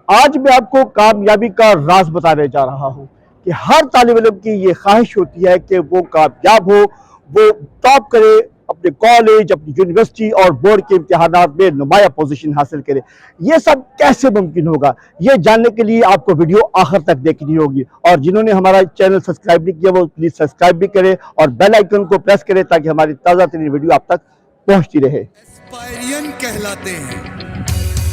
آج میں آپ کو کامیابی کا راز بتانے جا رہا ہوں کہ ہر طالب علم کی یہ خواہش ہوتی ہے کہ وہ کامیاب ہو، وہ ٹاپ کرے، اپنے کالج، اپنی یونیورسٹی اور بورڈ کے امتحانات میں نمایاں پوزیشن حاصل کرے۔ یہ سب کیسے ممکن ہوگا؟ یہ جاننے کے لیے آپ کو ویڈیو آخر تک دیکھنی ہوگی، اور جنہوں نے ہمارا چینل سبسکرائب نہیں کیا وہ پلیز سبسکرائب بھی کریں اور بیل آئیکن کو پریس کریں تاکہ ہماری تازہ ترین ویڈیو آپ تک پہنچتی رہے۔ ایسپائرین کہلاتے ہیں۔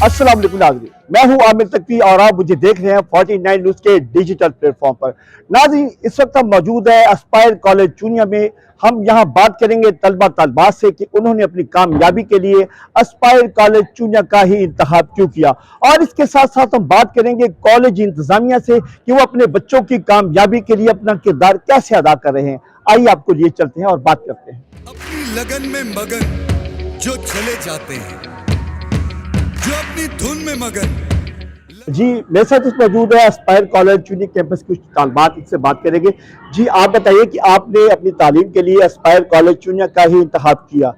السلام علیکم ناظرین، میں ہوں عامر تقوی اور آپ مجھے دیکھ رہے ہیں 49 نیوز کے ڈیجیٹل پلیٹ فارم پر۔ ناظرین، اس وقت ہم موجود ہیں اسپائر کالج چونیا میں۔ ہم یہاں بات کریں گے طلبہ طالبات سے کہ انہوں نے اپنی کامیابی کے لیے اسپائر کالج چونیا کا ہی انتخاب کیوں کیا، اور اس کے ساتھ ساتھ ہم بات کریں گے کالج انتظامیہ سے کہ وہ اپنے بچوں کی کامیابی کے لیے اپنا کردار کیسے ادا کر رہے ہیں۔ آئیے آپ کو لیے چلتے ہیں اور بات کرتے ہیں۔ اپنی لگن میں مگن جو چلے جاتے ہیں، جو اپنی دھن میں مگن۔ جی میرے ساتھ اس موجود ہے اسپائر کالج چونی کیمپس کچھ طالبات، ان سے بات کریں گے۔ جی آپ بتائیے کہ آپ نے اپنی تعلیم کے لیے اسپائر کالج چونیا کا ہی انتخاب کیا،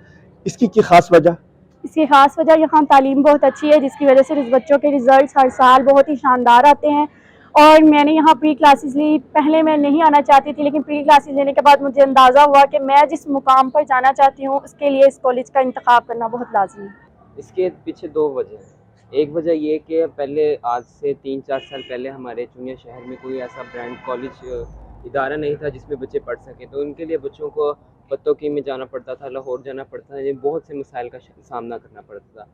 اس کی خاص وجہ؟ اس کی خاص وجہ یہاں تعلیم بہت اچھی ہے، جس کی وجہ سے بچوں کے ریزلٹس ہر سال بہت ہی شاندار آتے ہیں۔ اور میں نے یہاں پری کلاسز لی، پہلے میں نہیں آنا چاہتی تھی، لیکن پری کلاسز لینے کے بعد مجھے اندازہ ہوا کہ میں جس مقام پر جانا چاہتی ہوں اس کے لیے اس کالج کا انتخاب کرنا بہت لازمی ہے۔ اس کے پیچھے دو وجہ ہیں۔ ایک وجہ یہ کہ پہلے آج سے 3-4 سال پہلے ہمارے چونیا شہر میں کوئی ایسا برانڈ کالج ادارہ نہیں تھا جس میں بچے پڑھ سکیں، تو ان کے لیے بچوں کو پتوکی میں جانا پڑتا تھا، لاہور جانا پڑتا تھا، بہت سے مسائل کا سامنا کرنا پڑتا تھا۔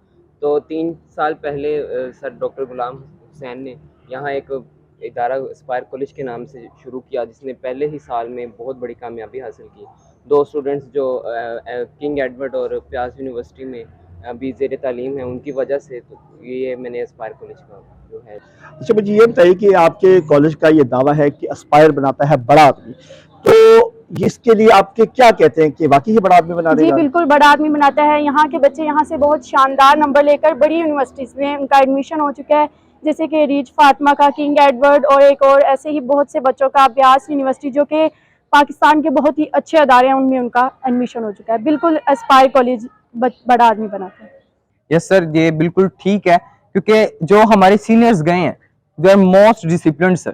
تو 3 سال پہلے سر ڈاکٹر غلام حسین نے یہاں ایک ادارہ اسپائر کالج کے نام سے شروع کیا، جس نے پہلے ہی سال میں بہت بڑی کامیابی حاصل کی۔ 2 اسٹوڈنٹس جو کنگ ایڈورڈ اور پیاس یونیورسٹی میں ابھی زیر تعلیم ہے، ان کی وجہ سے تو یہ میں نے اسپائر کالج کا جو ہے۔ اچھا مجھے یہ بتائیے کہ آپ کے کالج کا یہ دعویٰ ہے کہ اسپائر بناتا ہے بڑا آدمی، تو اس کے لیے آپ کے کیا کہتے ہیں کہ واقعی یہ بڑا آدمی بنا دے جی گا؟ بالکل بڑا آدمی بناتا ہے۔ یہاں کے بچے یہاں سے بہت شاندار نمبر لے کر بڑی یونیورسٹیز میں ان کا ایڈمیشن ہو چکا ہے، جیسے کہ ریچ فاطمہ کا، کنگ ایڈورڈ اور ایک اور ایسے ہی بہت سے بچوں کا، بیاس یونیورسٹی جو کہ پاکستان کے بہت ہی اچھے ادارے ہیں، ان میں ان کا ایڈمیشن ہو چکا ہے۔ بالکل اسپائر کالج بڑا آدمی بناتا ہے۔ یس سر، یہ بالکل ٹھیک ہے، کیونکہ جو ہمارے سینئرز گئے ہیں دے آر موسٹ ڈسپلنڈ سر۔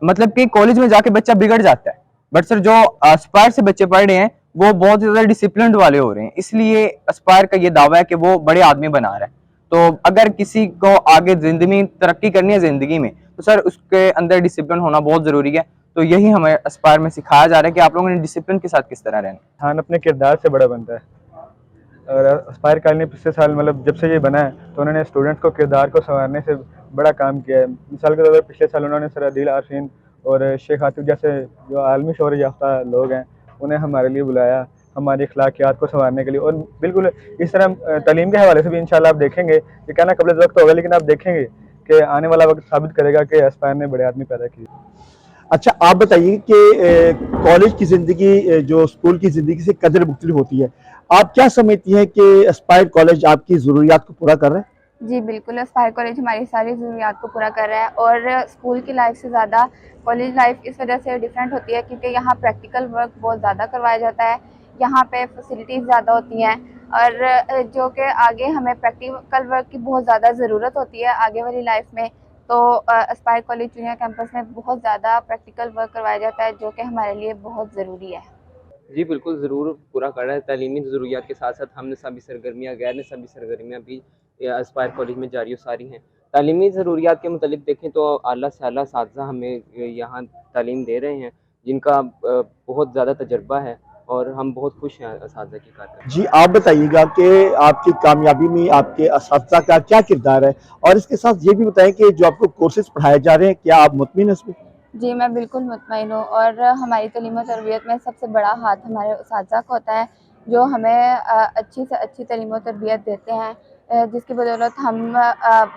مطلب کہ کالج میں جا کے بچہ بگڑ جاتا ہے، بٹ سر جو اسپائر سے بچے پڑھ رہے ہیں وہ بہت زیادہ ڈسپلنڈ والے ہو رہے ہیں، اس لیے اسپائر کا یہ دعویٰ ہے کہ وہ بڑے آدمی بنا رہا ہے۔ تو اگر کسی کو آگے زندگی ترقی کرنی ہے زندگی میں، تو سر اس کے اندر ڈسپلن ہونا بہت ضروری ہے۔ تو یہی ہمیں اسپائر میں سکھایا جا رہا ہے کہ آپ لوگوں نے ڈسپلن کے ساتھ کس طرح رہنا۔ انسان اپنے کردار سے بڑا بنتا ہے، اور اسپائر کالج نے پچھلے سال مطلب جب سے یہ بنا ہے تو انہوں نے اسٹوڈنٹس کو کردار کو سنوارنے سے بڑا کام کیا ہے۔ مثال کے طور پر پچھلے سال انہوں نے سر عدیل عارفین اور شیخ عاطف جیسے جو عالمی شہرت یافتہ لوگ ہیں انہیں ہمارے لیے بلایا ہماری اخلاقیات کو سنوارنے کے لیے، اور بالکل اس طرح تعلیم کے حوالے سے بھی انشاءاللہ آپ دیکھیں گے کہ کہنا قبل وقت ہوگا، لیکن آپ دیکھیں گے کہ آنے والا وقت ثابت کرے گا کہ اسپائر نے بڑے آدمی پیدا کیے۔ اچھا آپ بتائیے کہ کالج کی زندگی جو اسکول کی زندگی سے قدر مختلف ہوتی ہے، آپ کیا سمجھتی ہیں کہ اسپائر کالج آپ کی ضروریات کو پورا کر رہا ہے؟ جی بالکل، اسپائر کالج ہماری ساری ضروریات کو پورا کر رہا ہے، اور اسکول کی لائف سے زیادہ کالج لائف اس وجہ سے ڈیفرنٹ ہوتی ہے کیونکہ یہاں پریکٹیکل ورک بہت زیادہ کروایا جاتا ہے، یہاں پہ فیسلٹیز زیادہ ہوتی ہیں، اور جو کہ آگے ہمیں پریکٹیکل ورک کی بہت زیادہ ضرورت ہوتی ہے آگے والی لائف میں۔ تو اسپائر کالج چونیا کیمپس میں بہت زیادہ پریکٹیکل ورک کروایا جاتا ہے جو کہ ہمارے لیے بہت ضروری ہے۔ جی بالکل ضرور پورا کر رہا ہے۔ تعلیمی ضروریات کے ساتھ ساتھ ہم نصابی سرگرمیاں، غیر نصابی سرگرمیاں بھی اسپائر کالج میں جاری و ساری ہیں۔ تعلیمی ضروریات کے متعلق دیکھیں تو اعلیٰ سے اعلیٰ اساتذہ ہمیں یہاں تعلیم دے رہے ہیں جن کا بہت زیادہ تجربہ ہے، اور ہم بہت خوش ہیں اساتذہ کی کارکردگی۔ جی آپ بتائیے گا کہ آپ کی کامیابی میں آپ کے اساتذہ کا کیا کردار ہے، اور اس کے ساتھ یہ بھی بتائیں کہ جو آپ کو کورسز پڑھائے جا رہے ہیں کیا آپ مطمئن ہیں اس میں؟ جی میں بالکل مطمئن ہوں، اور ہماری تعلیم و تربیت میں سب سے بڑا ہاتھ ہمارے اساتذہ کا ہوتا ہے جو ہمیں اچھی سے اچھی تعلیم و تربیت دیتے ہیں، جس کی بدولت ہم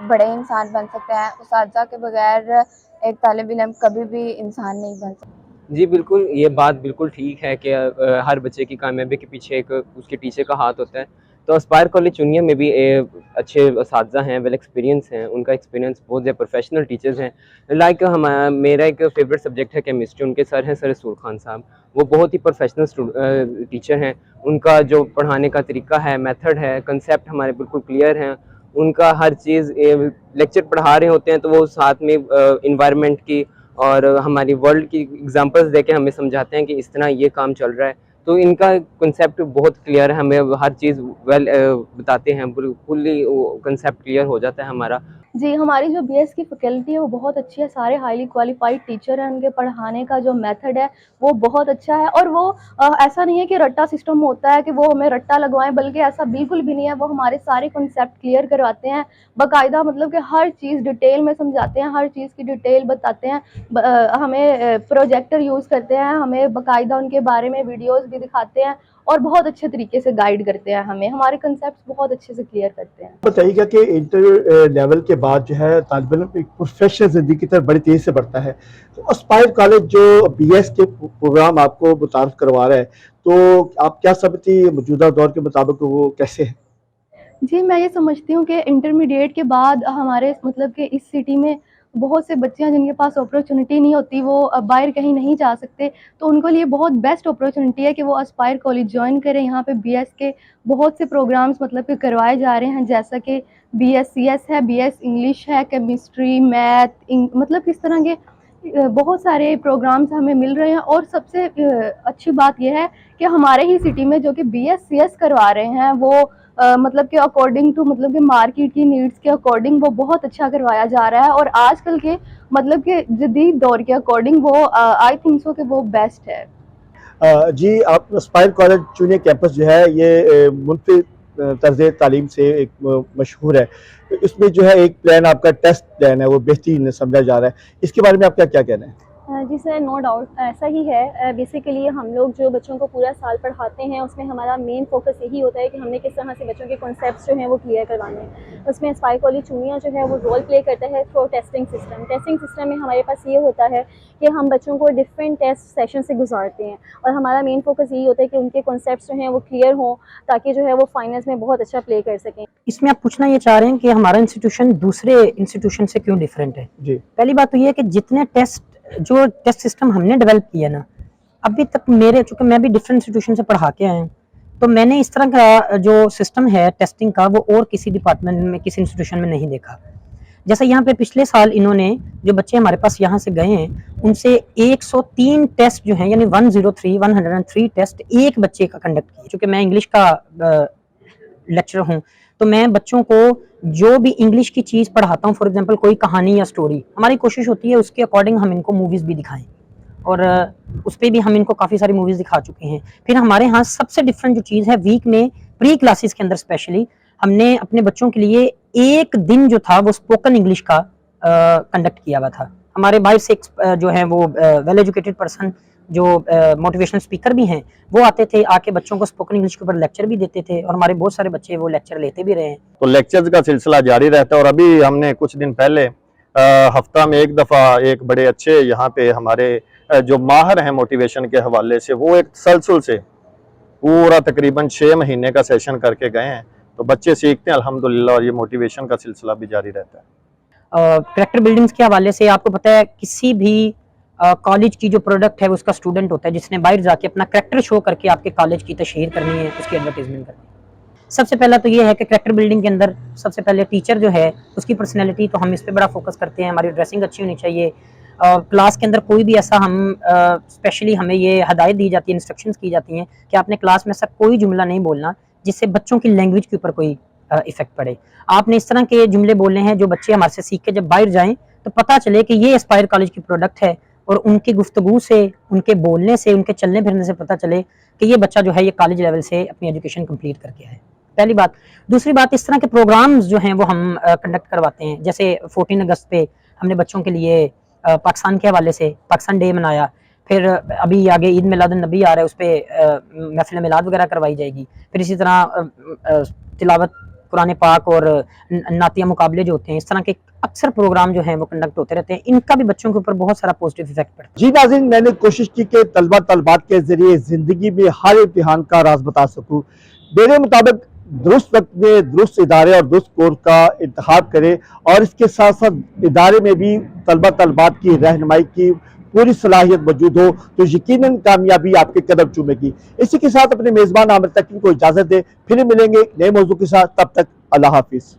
بڑے انسان بن سکتے ہیں۔ اساتذہ کے بغیر ایک طالب علم کبھی بھی انسان نہیں بن سکتا۔ جی بالکل، یہ بات بالکل ٹھیک ہے کہ ہر بچے کی کامیابی کے پیچھے ایک اس کے ٹیچر کا ہاتھ ہوتا ہے۔ تو اسپائر کالج چونیا میں بھی اچھے اساتذہ ہیں، ویل ایکسپیرینس ہیں، ان کا ایکسپیرینس بہت زیادہ پروفیشنل ٹیچرز ہیں۔ لائک میرا ایک فیوریٹ سبجیکٹ ہے کیمسٹری، ان کے سر ہیں سر رسول خان صاحب، وہ بہت ہی پروفیشنل ٹیچر ہیں۔ ان کا جو پڑھانے کا طریقہ ہے، میتھڈ ہے، کنسیپٹ ہمارے بالکل کلیئر ہیں۔ ان کا ہر چیز لیکچر پڑھا رہے ہوتے ہیں تو وہ ساتھ میں انوائرمنٹ کی اور ہماری ورلڈ کی اگزامپلس دے کے ہمیں سمجھاتے ہیں کہ اس طرح یہ کام چل رہا ہے. تو ان کا کنسیپٹ بہت کلیئر ہے, ہمیں ہر چیز بتاتے ہیں, فلی کنسیپٹ کلیئر ہو جاتا ہے ہمارا. جی ہماری جو بی ایس کی فیکلٹی ہے وہ بہت اچھی ہے, سارے ہائیلی کوالیفائڈ ٹیچر ہیں, ان کے پڑھانے کا جو میتھڈ ہے وہ بہت اچھا ہے, اور وہ ایسا نہیں ہے کہ رٹا سسٹم ہوتا ہے کہ وہ ہمیں رٹا لگوائیں, بلکہ ایسا بالکل بھی نہیں ہے. وہ ہمارے سارے کنسیپٹ کلیئر کرواتے ہیں باقاعدہ, مطلب کہ ہر چیز ڈیٹیل میں سمجھاتے ہیں, ہر چیز کی ڈیٹیل بتاتے ہیں, ہمیں پروجیکٹر یوز کرتے ہیں, ہمیں باقاعدہ ان کے بارے میں ویڈیوز بھی دکھاتے ہیں اور بہت اچھے طریقے سے گائیڈ کرتے ہیں ہمیں, ہمارے کنسیپٹس بہت اچھے سے کلیئر کرتے ہیں. بتائیے گا کہ انٹر لیول کے بعد جو ہے طالب علم ایک پروفیشنل زندگی کی طرف بڑی تیزی سے بڑھتا ہے, تو اسپائر کالج جو بی ایس کے پروگرام آپ کو متعارف کروا رہا ہے, تو آپ کیا سمجھتی ہیں موجودہ دور کے مطابق وہ کیسے ہے؟ جی میں یہ سمجھتی ہوں کہ انٹرمیڈیٹ کے بعد ہمارے مطلب کہ اس سٹی میں بہت سے بچے ہیں جن کے پاس اپرچونٹی نہیں ہوتی, وہ باہر کہیں نہیں جا سکتے, تو ان کے لیے بہت بیسٹ اپرچونٹی ہے کہ وہ اسپائر کالج جوائن کریں. یہاں پہ بی ایس کے بہت سے پروگرامز مطلب کہ کروائے جا رہے ہیں, جیسا کہ بی ایس سی ایس ہے, بی ایس انگلش ہے, کیمسٹری, میتھ, مطلب کس طرح کے بہت سارے پروگرامز ہمیں مل رہے ہیں. اور سب سے اچھی بات یہ ہے کہ ہمارے ہی سٹی میں جو کہ بی ایس سی ایس کروا رہے ہیں وہ مطلب کہ اکارڈنگ ٹو مطلب کہ مارکیٹ کی نیڈس کے اکارڈنگ وہ بہت اچھا کروایا جا رہا ہے, اور آج کل کے مطلب کہ جدید دور کے اکارڈنگ وہ آئی تھنک سو کہ وہ بیسٹ ہے. جی آپ اسپائر کالج چونیہ کیمپس جو ہے یہ منفرد طرز تعلیم سے ایک مشہور ہے, اس میں جو ہے ایک پلان آپ کا ٹیسٹ پلان ہے وہ بہترین سمجھا جا رہا ہے, اس کے بارے میں آپ کا کیا کہنا ہے؟ جی سر, نو ڈاؤٹ ایسا ہی ہے. بیسیکلی ہم لوگ جو بچوں کو پورا سال پڑھاتے ہیں اس میں ہمارا مین فوکس یہی ہوتا ہے کہ ہم نے کس طرح سے بچوں کے کنسیپٹس جو ہیں وہ کلیئر کروانے ہیں. اس میں اسپائر کالج چونیہ جو ہے وہ رول پلے کرتا ہے through testing system. Testing system میں ہمارے پاس یہ ہوتا ہے کہ ہم بچوں کو ڈفرینٹ ٹیسٹ سیشن سے گزارتے ہیں, اور ہمارا مین فوکس یہی ہوتا ہے کہ ان کے کنسیپٹس جو ہیں وہ کلیئر ہوں تاکہ جو ہے وہ فائنلس میں بہت اچھا پلے کر سکیں. اس میں آپ پوچھنا یہ چاہ رہے ہیں کہ ہمارا انسٹیٹیوشن دوسرے انسٹیٹیوشن سے کیوں ڈیفرنٹ ہے؟ جی پہلی بات تو یہ ہے کہ جتنے ٹیسٹ سسٹم ہم نے ڈیولپ کیا نا ابھی تک, چونکہ میں بھی ڈفرینٹ انسٹیٹیوشن سے پڑھا کے آیا ہوں, تو میں نے اس طرح کا جو سسٹم ہے ٹیسٹنگ کا وہ اور کسی ڈپارٹمنٹ میں کسی انسٹیٹیوشن میں نہیں دیکھا. جیسا یہاں پہ پچھلے سال انہوں نے جو بچے ہمارے پاس یہاں سے گئے ہیں ان سے 103 ٹیسٹ جو ہیں یعنی 103 ٹیسٹ ایک بچے کا کنڈکٹ کیے. چونکہ میں انگلش کا لیکچر ہوں تو میں بچوں کو جو بھی انگلش کی چیز پڑھاتا ہوں, فار ایگزامپل کوئی کہانی یا سٹوری, ہماری کوشش ہوتی ہے اس کے اکارڈنگ ہم ان کو موویز بھی دکھائیں, اور اس پہ بھی ہم ان کو کافی ساری موویز دکھا چکے ہیں. پھر ہمارے ہاں سب سے ڈفرینٹ جو چیز ہے, ویک میں پری کلاسز کے اندر اسپیشلی ہم نے اپنے بچوں کے لیے ایک دن جو تھا وہ اسپوکن انگلش کا کنڈکٹ کیا ہوا تھا. ہمارے 5-6 جو ہیں وہ ویل ایجوکیٹڈ پرسن جو موٹیویشنل اسپیکر بھی ہیں وہ آتے تھے, آ کے بچوں کو اسپوکن انگلش کے اوپر لیکچر بھی دیتے تھے, اور ہمارے بہت سارے بچے وہ لیکچر لیتے بھی رہے ہیں. تو لیکچرز کا سلسلہ جاری رہتا ہے, اور ابھی ہم نے کچھ دن پہلے ہفتہ میں ایک دفعہ ایک بڑے اچھے یہاں پہ ہمارے جو ماہر ہیں موٹیویشن کے حوالے سے وہ ایک تسلسل سے پورا تقریباً 6 مہینے کا سیشن کر کے گئے ہیں, تو بچے سیکھتے ہیں الحمدللہ, اور یہ موٹیویشن کا سلسلہ بھی جاری رہتا ہے. کریکٹر بلڈنگز کے حوالے سے آپ کو پتہ ہے کسی بھی کالج کی جو پروڈکٹ ہے اس کا اسٹوڈنٹ ہوتا ہے جس نے باہر جا کے اپنا کریکٹر شو کر کے آپ کے کالج کی تشہیر کرنی ہے, اس کی ایڈورٹائزمنٹ کرنی ہے. سب سے پہلا تو یہ ہے کہ کریکٹر بلڈنگ کے اندر سب سے پہلے ٹیچر جو ہے اس کی پرسنالٹی, تو ہم اس پہ بڑا فوکس کرتے ہیں. ہماری ڈریسنگ اچھی ہونی چاہیے. کلاس کے اندر کوئی بھی ایسا ہم اسپیشلی ہمیں یہ ہدایت دی جاتی ہے, انسٹرکشنز کی جاتی ہیں کہ آپ نے کلاس میں ایسا کوئی جملہ نہیں بولنا جس سے بچوں کی لینگویج کے اوپر کوئی افیکٹ پڑے. آپ نے اس طرح کے جملے بولنے ہیں جو بچے ہمارے سے سیکھ کے جب باہر جائیں تو پتہ چلے کہ یہ اسپائر کالج کی پروڈکٹ ہے, اور ان کی گفتگو سے, ان کے بولنے سے, ان کے چلنے پھرنے سے پتہ چلے کہ یہ بچہ جو ہے یہ کالج لیول سے اپنی ایجوکیشن کمپلیٹ کر کے ہے. پہلی بات. دوسری بات, اس طرح کے پروگرامز جو ہیں وہ ہم کنڈکٹ کرواتے ہیں. جیسے 14 اگست پہ ہم نے بچوں کے لیے پاکستان کے حوالے سے پاکستان ڈے منایا. پھر ابھی آگے عید میلاد النبی آ رہا ہے, اس پہ محفل میلاد وغیرہ کروائی جائے گی. پھر اسی طرح تلاوت قرآن پاک اور نعتیہ مقابلے جو ہوتے ہیں, اس طرح کے اکثر پروگرام جو ہیں وہ کنڈکٹ ہوتے رہتے ہیں. ان کا بھی بچوں کے اوپر بہت سارا پوزیٹیو ایفیکٹ پڑتا ہے. جی ناظرین, میں نے کوشش کی کہ طلبات کے ذریعے زندگی میں ہر امتحان کا راز بتا سکوں. میرے مطابق درست وقت میں درست ادارے اور درست کورس کا انتخاب کرے, اور اس کے ساتھ ساتھ ادارے میں بھی طلبات کی رہنمائی کی پوری صلاحیت موجود ہو تو یقیناً کامیابی آپ کے قدم چومے گی. اسی کے ساتھ اپنے میزبان عامر تقی کو اجازت دے, پھر ملیں گے نئے موضوع کے ساتھ. تب تک اللہ حافظ.